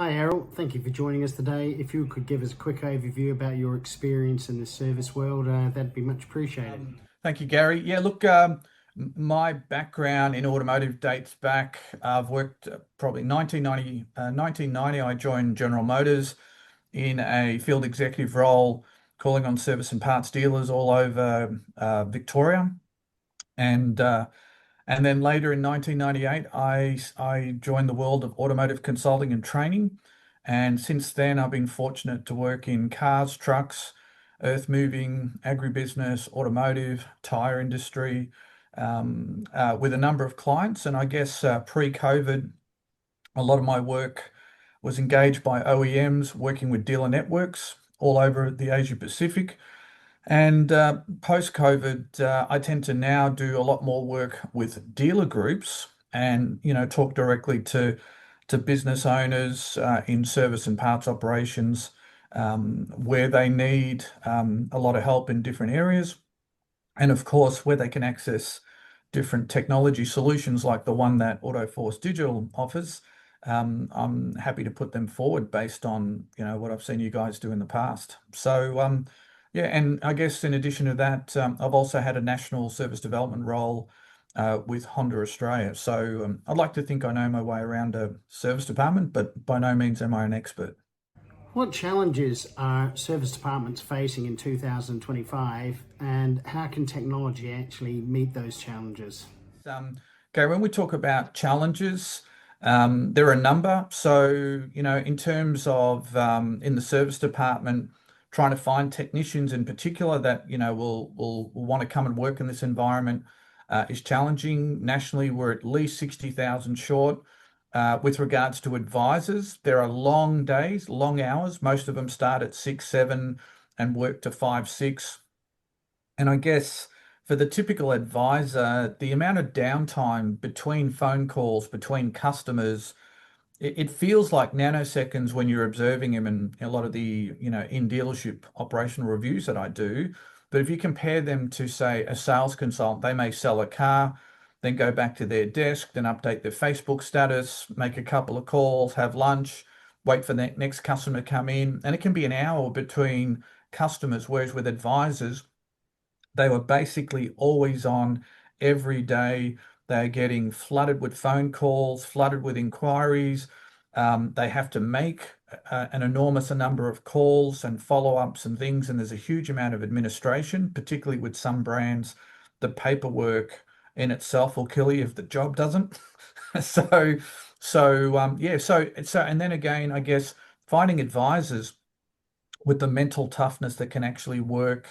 Hi Errol, thank you for joining us today. If you could give us a quick overview about your experience in the service world, that'd be much appreciated. Thank you, Gary. Yeah, look, my background in automotive dates back. I've worked probably 1990. I joined General Motors in a field executive role, calling on service and parts dealers all over Victoria. And uh, and then later in 1998, I joined the world of automotive consulting and training. And since then, I've been fortunate to work in cars, trucks, earth moving, agribusiness, automotive, tire industry, with a number of clients. And I guess pre-COVID, a lot of my work was engaged by OEMs, working with dealer networks all over the Asia Pacific. And post-COVID, I tend to now do a lot more work with dealer groups and, talk directly to business owners in service and parts operations where they need a lot of help in different areas. And of course, where they can access different technology solutions like the one that AutoForce Digital offers. I'm happy to put them forward based on, what I've seen you guys do in the past. So, yeah, and I guess in addition to that, I've also had a national service development role with Honda Australia. So I'd like to think I know my way around a service department, but by no means am I an expert. What challenges are service departments facing in 2025, and how can technology actually meet those challenges? Um, okay, when we talk about challenges, there are a number. So, in terms of in the service department, trying to find technicians in particular that, will want to come and work in this environment is challenging. Nationally, we're at least 60,000 short. With regards to advisors, there are long days, long hours. Most of them start at 6, 7 and work to 5, 6. And I guess for the typical advisor, the amount of downtime between phone calls, between customers, it feels like nanoseconds when you're observing him in a lot of the, in dealership operational reviews that I do. But if you compare them to, say, a sales consultant, they may sell a car, then go back to their desk, then update their Facebook status, make a couple of calls, have lunch, wait for the next customer to come in. And it can be an hour between customers, whereas with advisors, they were basically always on every day. They're getting flooded with phone calls, flooded with inquiries. They have to make an enormous number of calls and follow-ups and things, and there's a huge amount of administration, particularly with some brands. The paperwork in itself will kill you if the job doesn't. So, yeah. So, and then again, I guess finding advisors with the mental toughness that can actually work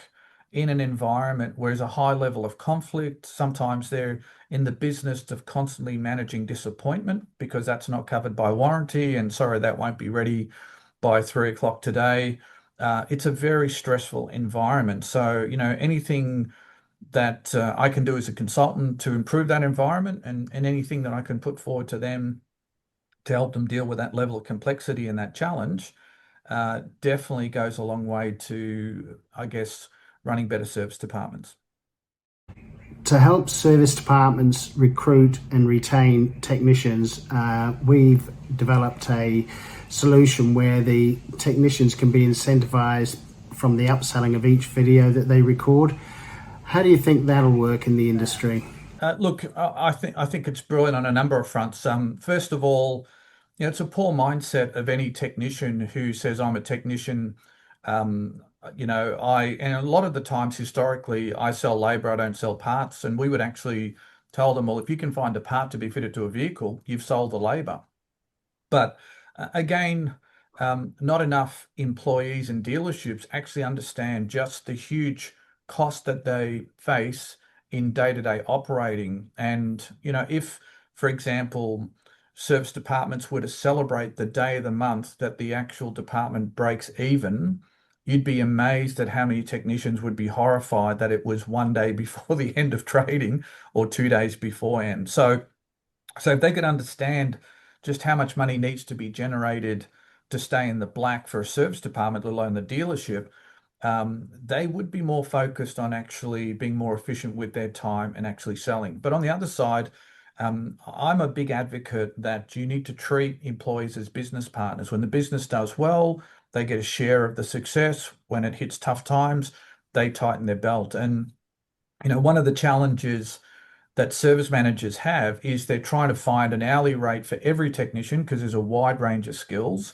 in an environment where there's a high level of conflict. Sometimes they're in the business of constantly managing disappointment because that's not covered by warranty. And sorry, that won't be ready by 3 o'clock today. It's a very stressful environment. So, anything that I can do as a consultant to improve that environment and anything that I can put forward to them to help them deal with that level of complexity and that challenge definitely goes a long way to, I guess, running better service departments. To help service departments recruit and retain technicians, we've developed a solution where the technicians can be incentivized from the upselling of each video that they record. How do you think that'll work in the industry? Look, I think it's brilliant on a number of fronts. First of all, it's a poor mindset of any technician who says I'm a technician. And a lot of the times historically, I sell labor, I don't sell parts, and we would actually tell them, well, if you can find a part to be fitted to a vehicle, you've sold the labor. But again, not enough employees and dealerships actually understand just the huge cost that they face in day-to-day operating. And, if, for example, service departments were to celebrate the day of the month that the actual department breaks even, you'd be amazed at how many technicians would be horrified that it was one day before the end of trading or 2 days beforehand. So if they could understand just how much money needs to be generated to stay in the black for a service department, let alone the dealership, they would be more focused on actually being more efficient with their time and actually selling. But on the other side, I'm a big advocate that you need to treat employees as business partners. When the business does well, they get a share of the success. When it hits tough times, they tighten their belt. And one of the challenges that service managers have is they're trying to find an hourly rate for every technician because there's a wide range of skills.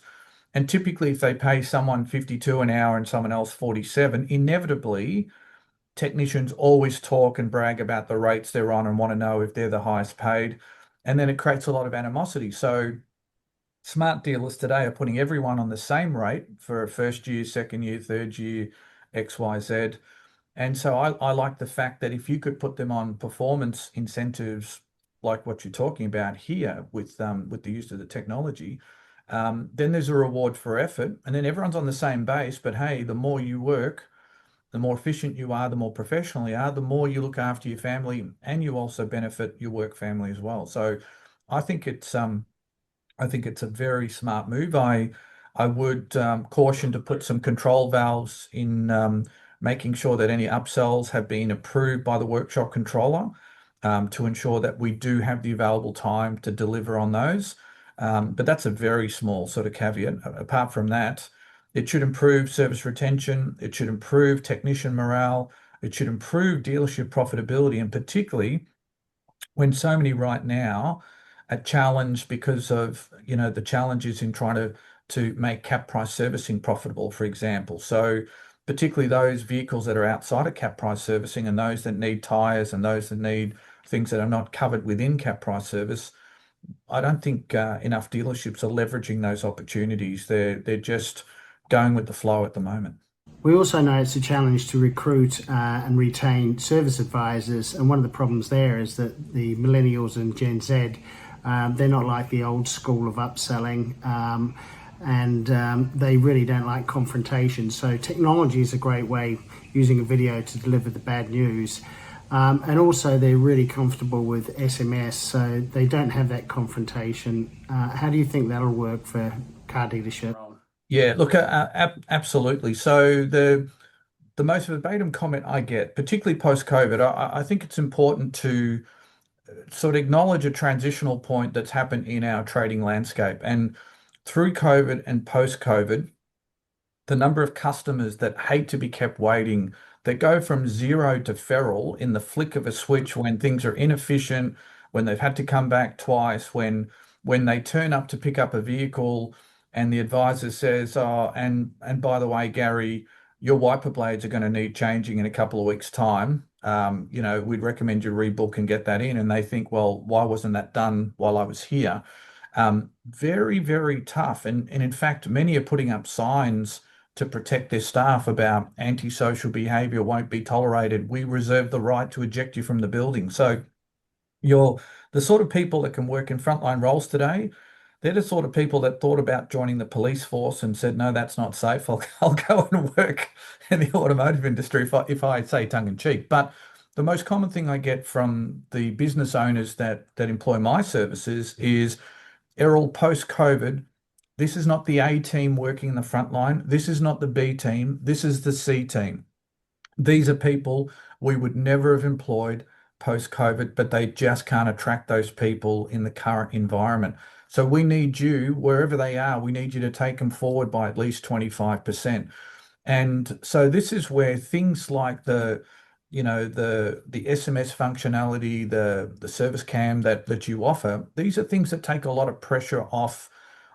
And typically, if they pay someone 52 an hour and someone else 47, inevitably technicians always talk and brag about the rates they're on and want to know if they're the highest paid. And then it creates a lot of animosity. So smart dealers today are putting everyone on the same rate for a first year, second year, third year, XYZ. And so I like the fact that if you could put them on performance incentives like what you're talking about here with the use of the technology, then there's a reward for effort, and then everyone's on the same base. But hey, the more you work, the more efficient you are, the more professional you are, the more you look after your family, and you also benefit your work family as well. So I think it's a very smart move. I would caution to put some control valves in, making sure that any upsells have been approved by the workshop controller, to ensure that we do have the available time to deliver on those. But that's a very small sort of caveat. Apart from that, it should improve service retention. It should improve technician morale. It should improve dealership profitability, and particularly when so many right now are challenged because of the challenges in trying to make cap price servicing profitable, for example. So particularly those vehicles that are outside of cap price servicing and those that need tires and those that need things that are not covered within cap price service. I don't think enough dealerships are leveraging those opportunities. They're just going with the flow at the moment. We also know it's a challenge to recruit and retain service advisors, and one of the problems there is that the millennials and Gen Z, they're not like the old school of upselling, and they really don't like confrontation. So technology is a great way, using a video to deliver the bad news. And also they're really comfortable with SMS, so they don't have that confrontation. How do you think that'll work for car dealership? Yeah, look, absolutely. So the most verbatim comment I get, particularly post-COVID, I think it's important to sort of acknowledge a transitional point that's happened in our trading landscape. And through COVID and post-COVID, the number of customers that hate to be kept waiting, that go from zero to feral in the flick of a switch when things are inefficient, when they've had to come back twice, when they turn up to pick up a vehicle and the advisor says, "Oh, and by the way, Gary, your wiper blades are going to need changing in a couple of weeks' time. We'd recommend you rebook and get that in." And they think, "Well, why wasn't that done while I was here?" Very, very tough. And in fact, many are putting up signs to protect their staff about antisocial behavior won't be tolerated. We reserve the right to eject you from the building. So you're the sort of people that can work in frontline roles today. They're the sort of people that thought about joining the police force and said, no, that's not safe. I'll go and work in the automotive industry if I say tongue in cheek. But the most common thing I get from the business owners that employ my services is, Errol, post-COVID, this is not the A team working in the front line. This is not the B team. This is the C team. These are people we would never have employed post-COVID, but they just can't attract those people in the current environment. So we need you, wherever they are, we need you to take them forward by at least 25%. And so this is where things like the SMS functionality, the service cam that you offer, these are things that take a lot of pressure off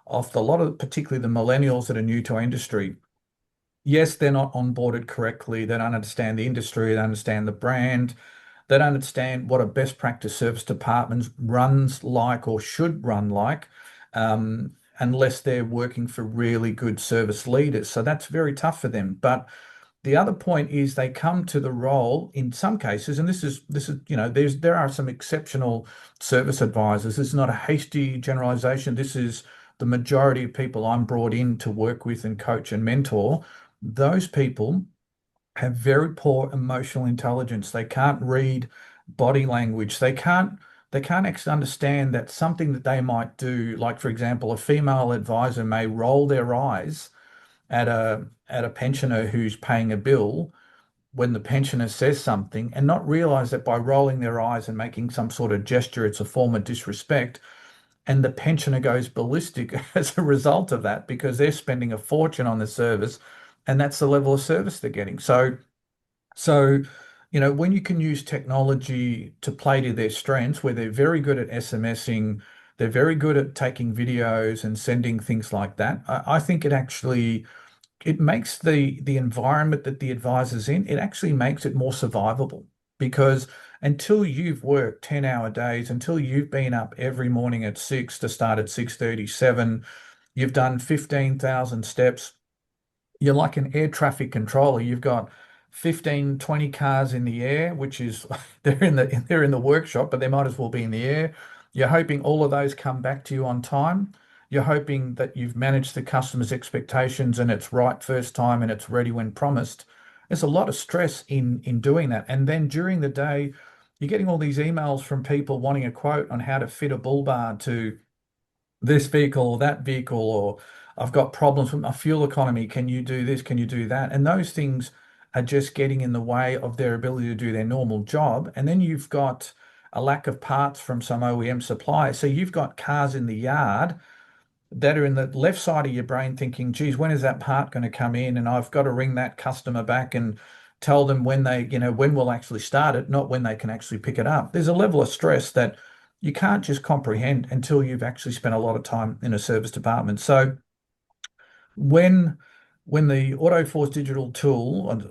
a lot of, particularly the millennials that are new to our industry. Yes, they're not onboarded correctly. They don't understand the industry. They don't understand the brand. They don't understand what a best practice service department runs like or should run like, unless they're working for really good service leaders. So that's very tough for them. But the other point is they come to the role in some cases, and there are some exceptional service advisors. This is not a hasty generalization. This is the majority of people I'm brought in to work with and coach and mentor. Those people have very poor emotional intelligence. They can't read body language. They can't actually understand that something that they might do, like for example, a female advisor may roll their eyes at a pensioner who's paying a bill, when the pensioner says something and not realize that by rolling their eyes and making some sort of gesture, it's a form of disrespect. And the pensioner goes ballistic as a result of that because they're spending a fortune on the service, and that's the level of service they're getting. So, when you can use technology to play to their strengths, where they're very good at SMSing, they're very good at taking videos and sending things like that. I think it makes the environment that the advisor's in, it actually makes it more survivable because until you've worked 10-hour days, until you've been up every morning at 6 to start at 6:37, you've done 15,000 steps, you're like an air traffic controller. You've got 15, 20 cars in the air, which is they're in the workshop, but they might as well be in the air. You're hoping all of those come back to you on time. You're hoping that you've managed the customer's expectations and it's right first time and it's ready when promised. There's a lot of stress in doing that. And then during the day, you're getting all these emails from people wanting a quote on how to fit a bull bar to this vehicle or that vehicle, or I've got problems with my fuel economy. Can you do this? Can you do that? And those things are just getting in the way of their ability to do their normal job. And then you've got a lack of parts from some OEM suppliers. So you've got cars in the yard that are in the left side of your brain thinking, geez, when is that part going to come in? And I've got to ring that customer back and tell them when we'll actually start it, not when they can actually pick it up. There's a level of stress that you can't just comprehend until you've actually spent a lot of time in a service department. So when the AutoForce digital tool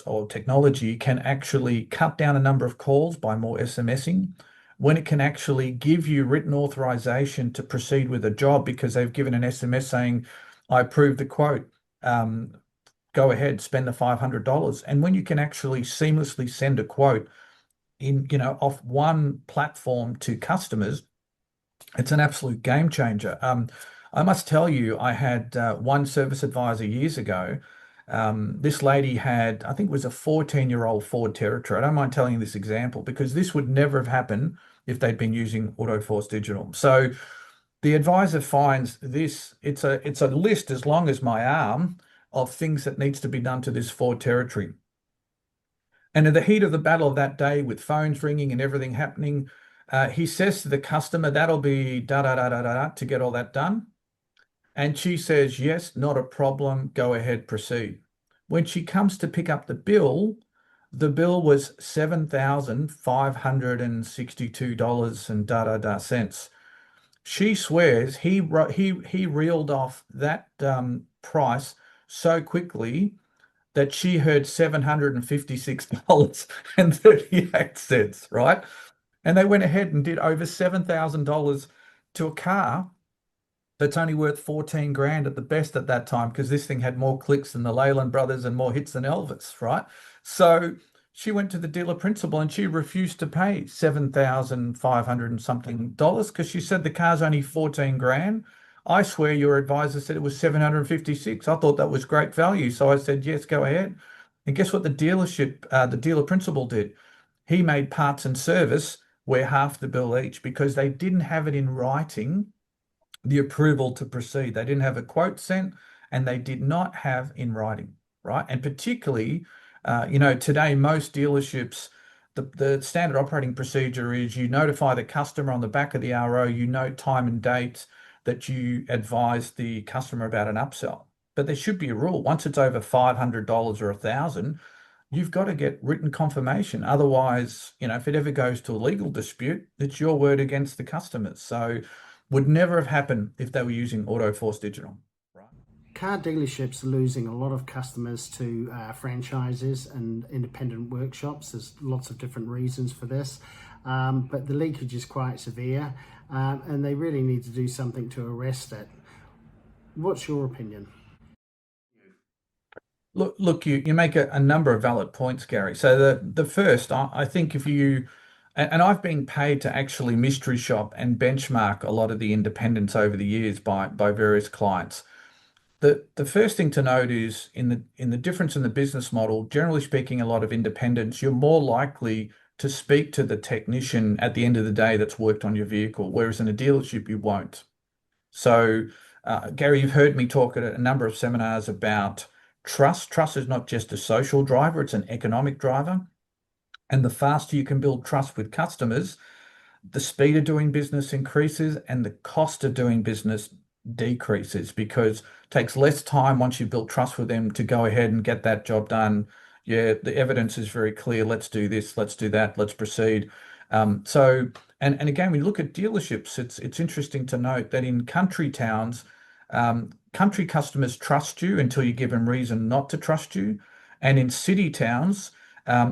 or technology can actually cut down a number of calls by more SMSing, when it can actually give you written authorization to proceed with a job because they've given an SMS saying, I approve the quote, go ahead, spend the $500. And when you can actually seamlessly send a quote off one platform to customers, it's an absolute game changer. I must tell you, I had one service advisor years ago. This lady had, I think it was a 14-year-old Ford Territory. I don't mind telling you this example because this would never have happened if they'd been using AutoForce Digital. So the advisor finds this, it's a list as long as my arm of things that needs to be done to this Ford Territory. And in the heat of the battle of that day, with phones ringing and everything happening, he says to the customer, that'll be da da da da da to get all that done. And she says, yes, not a problem. Go ahead, proceed. When she comes to pick up the bill was $7,562 and da da da cents. She swears he reeled off that price so quickly that she heard $756.38, right? And they went ahead and did over $7,000 to a car that's only worth 14 grand at the best at that time because this thing had more clicks than the Leyland brothers and more hits than Elvis, right? So she went to the dealer principal and she refused to pay 7,500 and something dollars because she said the car's only 14 grand. I swear your advisor said it was 756. I thought that was great value. So I said, yes, go ahead. And guess what the dealer principal did? He made parts and service where half the bill each because they didn't have it in writing the approval to proceed. They didn't have a quote sent and they did not have in writing, right? And particularly, today, most dealerships, the standard operating procedure is you notify the customer on the back of the RO, you note time and date that you advise the customer about an upsell. But there should be a rule. Once it's over $500 or $1,000, you've got to get written confirmation. Otherwise, if it ever goes to a legal dispute, it's your word against the customers. So would never have happened if they were using AutoForce Digital. Right? Car dealerships are losing a lot of customers to franchises and independent workshops. There's lots of different reasons for this, but the leakage is quite severe, and they really need to do something to arrest it. What's your opinion? Look, you make a number of valid points, Gary. So the first, I think if you, and I've been paid to actually mystery shop and benchmark a lot of the independents over the years by various clients. The first thing to note is in the difference in the business model, generally speaking, a lot of independents, you're more likely to speak to the technician at the end of the day that's worked on your vehicle, whereas in a dealership you won't. So, Gary, you've heard me talk at a number of seminars about trust. Trust is not just a social driver, it's an economic driver. And the faster you can build trust with customers, the speed of doing business increases and the cost of doing business decreases because it takes less time once you've built trust with them to go ahead and get that job done. Yeah, the evidence is very clear. Let's do this, let's do that, let's proceed. And again, we look at dealerships. It's interesting to note that in country towns, country customers trust you until you give them reason not to trust you, and in city towns,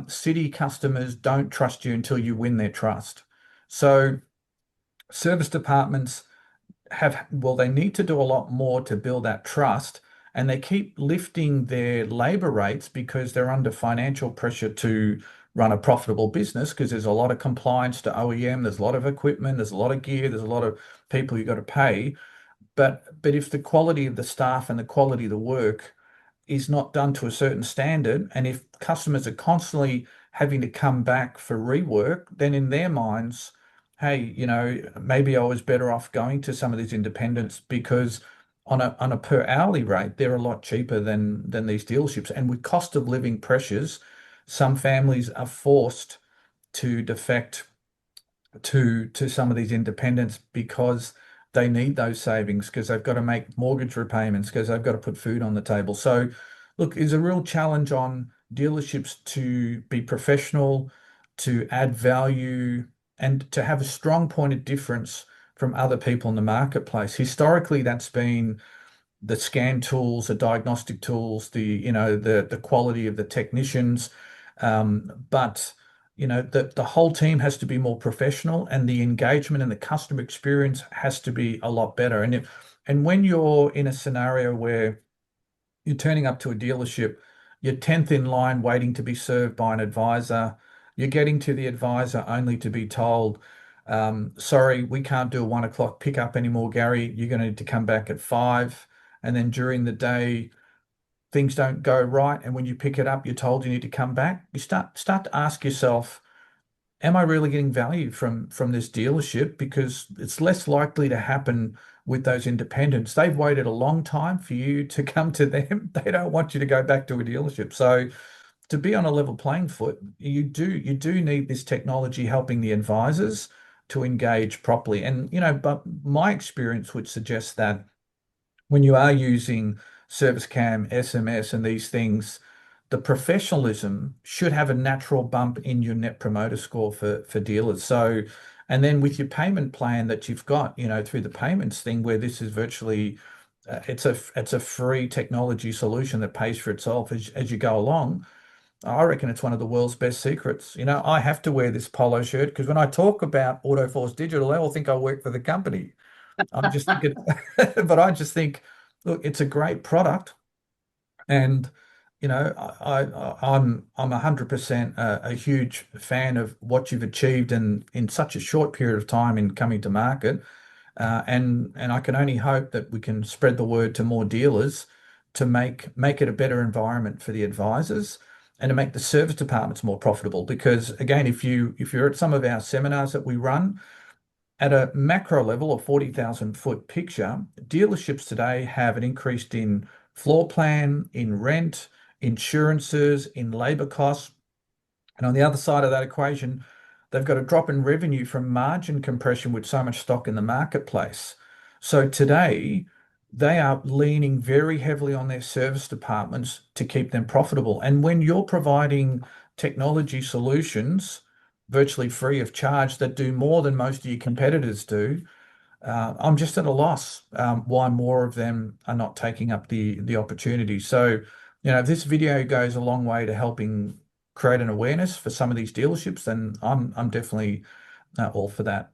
city customers don't trust you until you win their trust. So service departments well, they need to do a lot more to build that trust, and they keep lifting their labor rates because they're under financial pressure to run a profitable business because there's a lot of compliance to OEM, there's a lot of equipment, there's a lot of gear, there's a lot of people you've got to pay. But if the quality of the staff and the quality of the work is not done to a certain standard, and if customers are constantly having to come back for rework, then in their minds, hey, maybe I was better off going to some of these independents because on a per hourly rate, they're a lot cheaper than these dealerships. And with cost of living pressures, some families are forced to defect to some of these independents because they need those savings because they've got to make mortgage repayments because they've got to put food on the table. So, look, there's a real challenge on dealerships to be professional, to add value, and to have a strong point of difference from other people in the marketplace. Historically, that's been the scan tools, the diagnostic tools, the quality of the technicians. But the whole team has to be more professional, and the engagement and the customer experience has to be a lot better. And when you're in a scenario where you're turning up to a dealership, you're 10th in line waiting to be served by an advisor. You're getting to the advisor only to be told, sorry, we can't do a 1 o'clock pickup anymore, Gary. You're going to need to come back at 5. And then during the day, things don't go right. And when you pick it up, you're told you need to come back. You start to ask yourself, am I really getting value from this dealership? Because it's less likely to happen with those independents. They've waited a long time for you to come to them. They don't want you to go back to a dealership. So to be on a level playing foot, you do need this technology helping the advisors to engage properly. And but my experience would suggest that when you are using service cam, SMS, and these things, the professionalism should have a natural bump in your net promoter score for dealers. So, and then with your payment plan that you've got, through the payments thing, where this is virtually it's a free technology solution that pays for itself as you go along. I reckon it's one of the world's best secrets. I have to wear this polo shirt because when I talk about AutoForce Digital, they all think I work for the company. I just think it, but I just think, look, it's a great product, and I'm 100% a huge fan of what you've achieved in such a short period of time in coming to market, and I can only hope that we can spread the word to more dealers to make it a better environment for the advisors and to make the service departments more profitable. Because again, if you're at some of our seminars that we run, at a macro level, a 40,000-foot picture, dealerships today have an increase in floor plan, in rent, insurances, in labor costs. And on the other side of that equation, they've got a drop in revenue from margin compression with so much stock in the marketplace. So today, they are leaning very heavily on their service departments to keep them profitable. And when you're providing technology solutions virtually free of charge that do more than most of your competitors do, I'm just at a loss why more of them are not taking up the opportunity. So, if this video goes a long way to helping create an awareness for some of these dealerships, then I'm definitely all for that.